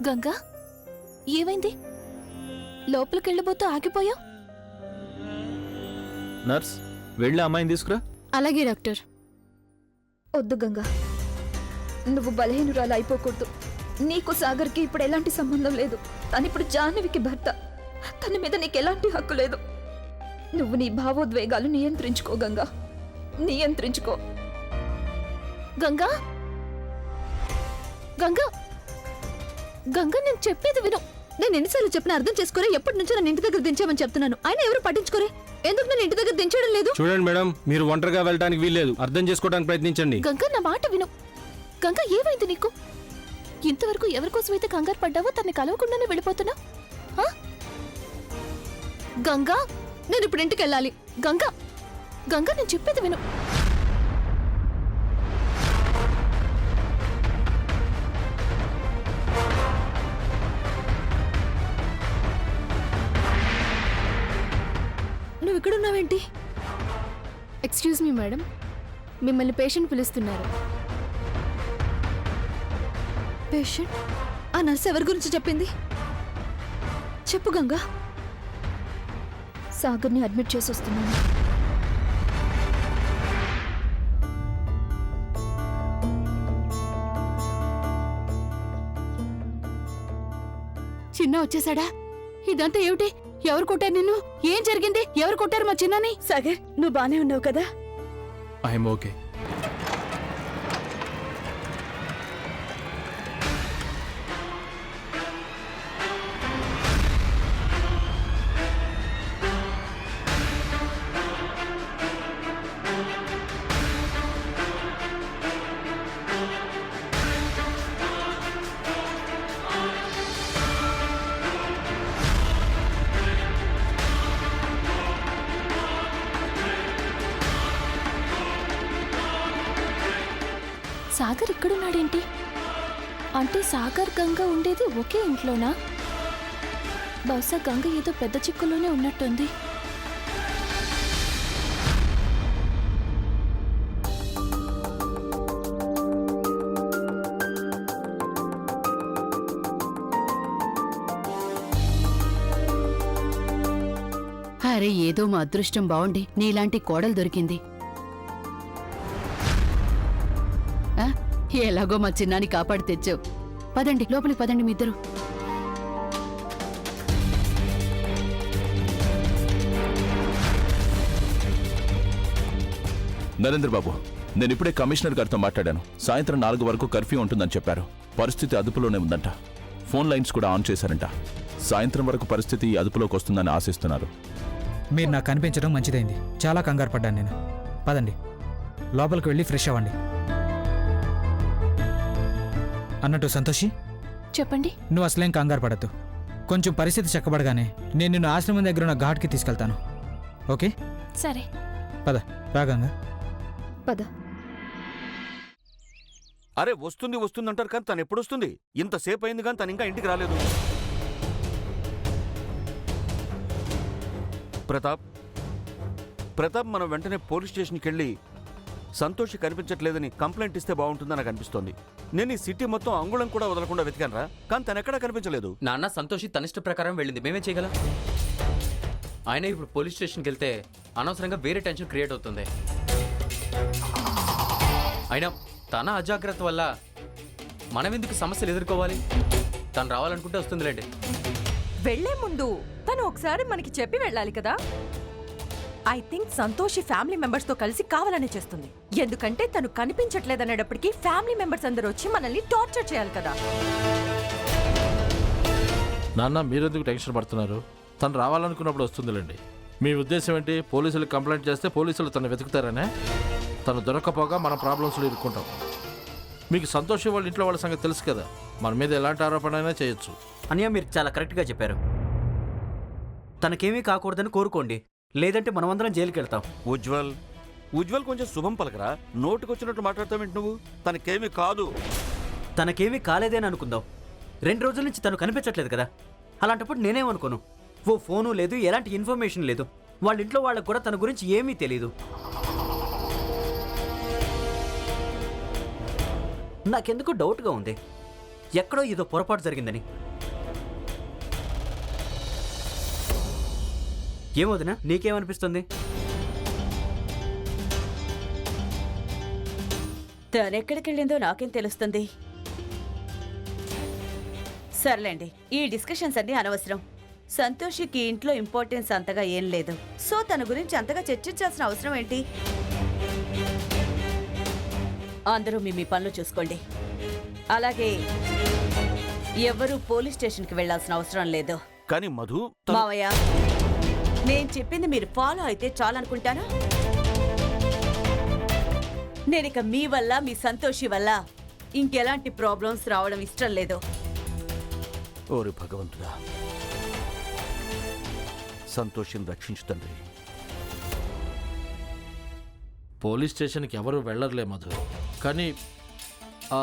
గంగా ఏమైంది? లోపలికెళ్ళబోతూ ఆగిపోయా? నర్స్ వెళ్ళి అమ్మాయిని తీసుకురా. అలాగే డాక్టర్. వద్దు గంగా, నువ్వు బలహీనురాలు అయిపోకూడదు. నీకు సాగర్కి ఇప్పుడు ఎలాంటి సంబంధం లేదు. తనిప్పుడు జాహ్నవికి భర్త. తన మీద నీకు ఎలాంటి హక్కు లేదు. నువ్వు నీ భావోద్వేగాలు నియంత్రించుకో గంగా, నియంత్రించుకో. గంగా గంగా గంగా నేను చెప్పేది విను. నేను ఎన్నిసార్లు చెప్పినా అర్థం చేసుకోరే. ఎప్పటి నుంచో నన్ను ఇంటి దగ్గర దించామని చెప్తున్నాను. ఆయన ఎవరు పట్టించుకోరే. ఎందుకు నన్ను ఇంటి దగ్గర దించడం లేదు? చూడండి మేడం, మీరు ఒంటరిగా వెళ్ళడానికి వీల్లేదు. అర్థం చేసుకోవడానికి ప్రయత్నించండి. గంగా నా మాట విను. గంగా ఏమైంది నీకు? ఇంతవరకు ఎవరికోసమైతే కంగారు పడ్డావో తన్ని కలవకుండానే వెళ్ళిపోతున్నా. గంగా నేను ఇప్పుడు ఇంటికి వెళ్ళాలి. గంగా గంగా నేను చెప్పేది విను. నువ్వు ఇక్కడున్నావేంటి? ఎక్స్క్యూజ్ మీ మేడం, మిమ్మల్ని పేషెంట్ పిలుస్తున్నారు. పేషెంట్? ఆ నర్స్ ఎవరి గురించి చెప్పింది? చెప్పు గంగా. సాగర్ని అడ్మిట్ చేసి వస్తున్నాను. చిన్న వచ్చేసాడా? ఇదంతా ఏమిటి? ఎవరు కొట్టారు నిన్ను? ఏం జరిగింది? ఎవరు కొట్టారు మా చిన్నని? సాగర్, నువ్వు బానే ఉన్నావు కదా? I am okay. సాగర్ ఇక్కడున్నాడేంటి? అంటే సాగర్ గంగ ఉండేది ఒకే ఇంట్లోనా? బహుశా గంగ ఏదో పెద్ద చిక్కులోనే ఉన్నట్టుంది. అరే, ఏదో మా అదృష్టం బాగుండి నీలాంటి కోడలు దొరికింది. ఎలాగో మా చిన్నాని కాపాడి తెచ్చావు. పదండి, లోపలికి పదండి మీ ఇద్దరు. నరేంద్ర బాబు, నేను ఇప్పుడే కమిషనర్ గారితో మాట్లాడాను. సాయంత్రం 4 వరకు కర్ఫ్యూ ఉంటుందని చెప్పారు. పరిస్థితి అదుపులోనే ఉందంట. ఫోన్ లైన్స్ కూడా ఆన్ చేశారంట. సాయంత్రం వరకు పరిస్థితి అదుపులోకి వస్తుందని ఆశిస్తున్నారు. మీరు నాకు కనిపించడం మంచిదైంది. చాలా కంగారు పడ్డాను నేను. పదండి, లోపలికి వెళ్ళి ఫ్రెష్ అవ్వండి. అన్నట్టు సంతోషి, చెప్పండి. నువ్వు అసలేం కంగారు పడద్దు. కొంచెం పరిస్థితి చక్కబడగానే నేను నిన్ను ఆశ్రమం దగ్గర ఉన్న ఘాట్కి తీసుకెళ్తాను. ఓకే? సరే, పద. రాగంగా పద. అరే, వస్తుంది వస్తుంది అంటారు కానీ తను ఎప్పుడు వస్తుంది? ఇంతసేపు అయింది కానీ తను ఇంకా ఇంటికి రాలేదు. ప్రతాప్ మనం వెంటనే పోలీస్ స్టేషన్కి వెళ్ళి సంతోషి కనిపించట్లేదని కంప్లైంట్ ఇస్తే బాగుంటుందని నాకు అనిపిస్తోంది. నేను ఈ సిటీ మొత్తం అంగుళం కూడా వదలకుండా వెతికానరా, కానీ తను ఎక్కడా కనిపించలేదు. నాన్న, సంతోషి తనిష్ట ప్రకారం వెళ్ళింది. మేమే చేయగలం. ఆయన ఇప్పుడు పోలీస్ స్టేషన్కి వెళ్తే అనవసరంగా వేరే టెన్షన్ క్రియేట్ అవుతుంది. అయినా తన అజాగ్రత్త వల్ల మనం ఎందుకు సమస్యలు ఎదుర్కోవాలి? తను రావాలనుకుంటే వస్తుందిలేండి. వెళ్లే ముందు తను ఒకసారి మనకి చెప్పి వెళ్ళాలి కదా. I think Santoshi family members తో కలిసి కావాలనే చేస్తుంది. ఎందుకంటే తను కనిపించట్లేదనేటప్పటికీ ఫ్యామిలీ మెంబర్స్ అందరూ వచ్చి మనల్ని టార్చర్ చేయాలి కదా. నాన్న, మీరెందుకు టెన్షన్ పడుతున్నారు? తను రావాలనుకున్నప్పుడు వస్తుందిలేండి. మీ ఉద్దేశం ఏంటి? పోలీసులకు కంప్లైంట్ చేస్తే పోలీసులు తను వెతుకుతారనే? తను దొరక్కపోగా మన ప్రాబ్లమ్స్లో ఇరుక్కుంటాం. మీకు సంతోషం వాళ్ళ ఇంట్లో వాళ్ళ సంగతి తెలుసు కదా. మన మీద ఎలాంటి ఆరోపణ అయినా చేయొచ్చు. అన్నయ్య, మీరు చాలా కరెక్ట్గా చెప్పారు. తనకేమీ కాకూడదని కోరుకోండి, లేదంటే మనమందరం జైలుకి వెళ్తాం. ఉజ్వల్ కొంచెం శుభం పలకరా. నోటుకొచ్చినట్టు మాట్లాడతావేంటి నువ్వు? తనకేమీ కాదు. తనకేమీ కాలేదని అనుకుందాం. 2 రోజుల నుంచి తను కనిపించట్లేదు కదా. అలాంటప్పుడు నేనేమనుకోను. ఓ ఫోను లేదు, ఎలాంటి ఇన్ఫర్మేషన్ లేదు. వాళ్ళ ఇంట్లో వాళ్ళకు కూడా తన గురించి ఏమీ తెలీదు. నాకెందుకు డౌట్గా ఉంది. ఎక్కడో ఏదో పొరపాటు జరిగిందని. ఏమవుతున్నా నీకేమనిపిస్తుంది? తనెక్కడికి వెళ్ళిందో నాకేం తెలుస్తుంది. సర్లేండి, ఈ డిస్కషన్స్ అన్నీ అనవసరం. సంతోషికి ఇంట్లో ఇంపార్టెన్స్ అంతగా ఏం లేదు, సో తన గురించి అంతగా చర్చించాల్సిన అవసరం ఏంటి? అందరూ మీ పనులు చూసుకోండి. అలాగే ఎవరూ పోలీస్ స్టేషన్కి వెళ్లాల్సిన అవసరం లేదు. కానీ మధు మావయ్య, నేను చెప్పింది మీరు ఫాలో అయితే చాలనుకుంటాను. నేనిక మీ వల్ల, మీ సంతోషి వల్ల ఇంకెలాంటి ప్రాబ్లమ్స్ రావడం ఇష్టం లేదు. ఓరి భగవంతుడా, సంతోషిని రక్షించు తండ్రి. పోలీస్ స్టేషన్కి ఎవరు వెళ్ళరులే మధు. కానీ ఆ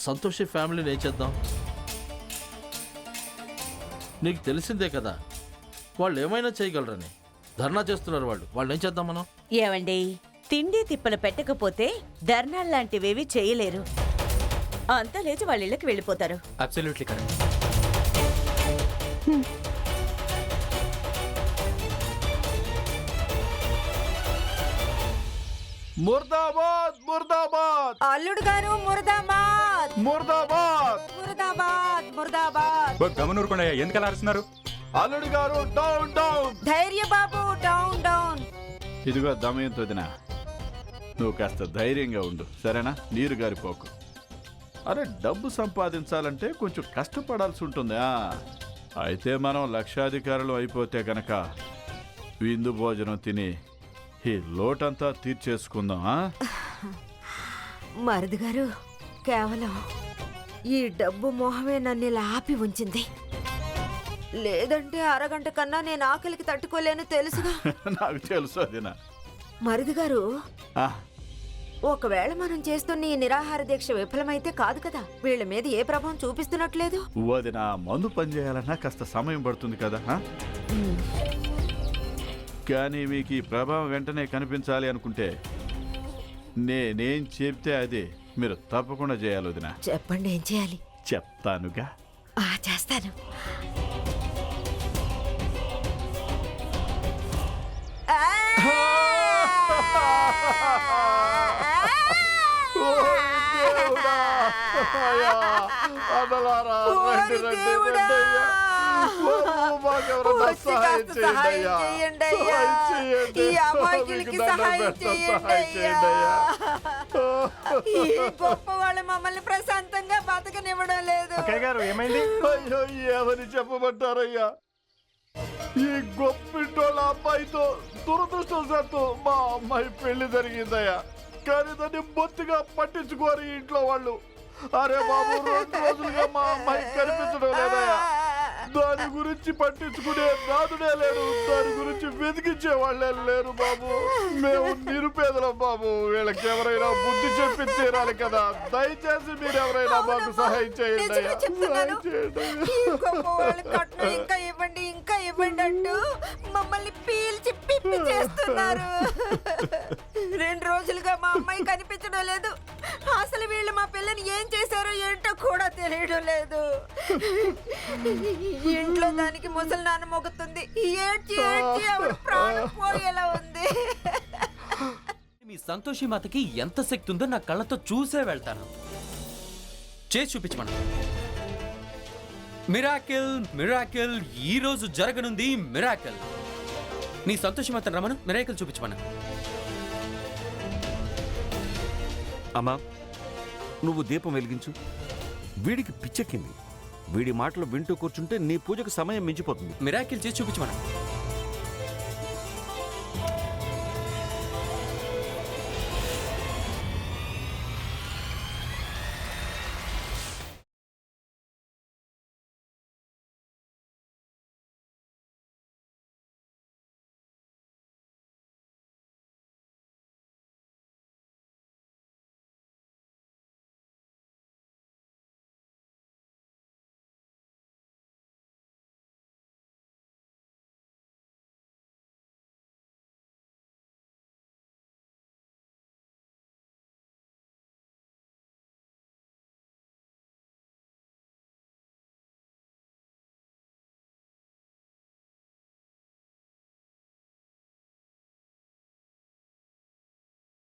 సంతోషి ఫ్యామిలీని ఏం చేద్దాం? నీకు తెలిసిందే కదా, వాళ్ళు ఏమైనా చేయగలరని. ధర్నా చేస్తున్నారు వాళ్ళు. వాళ్ళని ఏం చేద్దాం మనం? ఏవండి, తిండి తిప్పలు పెట్టకపోతే ధర్నాల్లాంటివేవి చేయలేరు. అంతా లేచి వాళ్ళ ఇళ్ళకి వెళ్ళిపోతారు. Absolutely correct. ముర్దాబాద్ ముర్దాబాద్ అల్లుడు గారు మురదాబాద్ ముర్దాబాద్ మురదాబాద్ మురదాబాద్. గమనూరుకుండా ఎందుకలా అరుస్తున్నారు? అల్లుడు గారు డౌన్ డౌన్. ధైర్య బాబు డౌన్ డౌన్. ఇదిగో దమయంతో వదినా, నువ్వు కాస్త ధైర్యంగా ఉండు, సరేనా? నీరు గారిపోకు. అరే, డబ్బు సంపాదించాలంటే కొంచెం కష్టపడాల్సి ఉంటుందా? అయితే మనం లక్షాధికారులు అయిపోతే గనక విందు భోజనం తిని ఈ లోటంతా తీర్చేసుకుందాం. మరిది గారు, కేవలం ఈ డబ్బు మోహమే నన్ను ఇలా ఆపి ఉంచింది. లేదంటే అరగంట కన్నా నేను ఆకలికి తట్టుకోలేను తెలుసుగా. నాకు తెలుసు అదినా. మరిది గారు, ఒకవేళ మనం చేస్తున్న ఈ నిరాహార దీక్ష విఫలమైతే కాదు కదా, వీళ్ళ మీద ఏ ప్రభావం చూపిస్తున్నట్లేదు. వదినా, మందు పని చేయాలన్నా కాస్త సమయం పడుతుంది కదా. కానీ మీకు ఈ ప్రభావం వెంటనే కనిపించాలి అనుకుంటే నేనేం చెప్తే అది మీరు తప్పకుండా చేయాలి వదినా. చెప్పండి, ఏం చేయాలి? చెప్తానుగా. చేస్తాను. గొప్ప వాళ్ళు మమ్మల్ని ప్రశాంతంగా బతకనివ్వడం లేదు. ఏమైంది? అయ్యో, ఏమని చెప్పమంటారయ్యా? ఈ గొప్పింటోళ్ళ అమ్మాయితో దురదృష్టవశాత్తు మా అమ్మాయి పెళ్లి జరిగిందయ్యా. కానీ దాన్ని బొత్తిగా పట్టించుకోరు ఇంట్లో వాళ్ళు. అరే బాబు, 2 రోజులుగా మా అమ్మాయి కనిపించడం లేదయ్యా. దాని గురించి పట్టించుకునే నాదుడే లేడు, దాని గురించి వెతికించే వాళ్ళే లేరు బాబు. మేము నిరుపేదలం బాబు, వీళ్ళకి ఎవరైనా బుద్ధి చెప్పి తీరాలి కదా. దయచేసి మీరు ఎవరైనా మాకు సహాయం చేయండి అయ్యా. ఇంకా ఇవ్వండి, ఇంకా ఇవ్వండి అంటూ మమ్మల్ని పీల్చి పిప్పి చేస్తున్నారు. 2 రోజులుగా మా అమ్మాయి కనిపించడం లేదు. అసలు వీళ్ళు మా పిల్లని ఏం చేశారో ఏంటో కూడా తెలియడం లేదు. ఇంట్లో దానికి ముసలి నాన్న మొగుతుంది. ఏడ్చి ఏడ్చి ఆవిడ ప్రాణం పోయేలా ఉంది. మీ సంతోషి మాతకి ఎంత శక్తి ఉందో నా కళ్ళతో చూసే వెళ్తాను. చేసి చూపించమను. మిరాకిల్ మిరాకిల్, ఈ రోజు జరగనుంది మిరాకిల్. నీ సంతోషి మాతను రమను, మిరాకిల్ చూపించమను. అమ్మా, నువ్వు దీపం వెలిగించు. వీడికి పిచ్చెక్కింది. వీడి మాటలు వింటూ కూర్చుంటే నీ పూజకు సమయం మించిపోతుంది. మిరాకిల్ చేసి చూపించమను.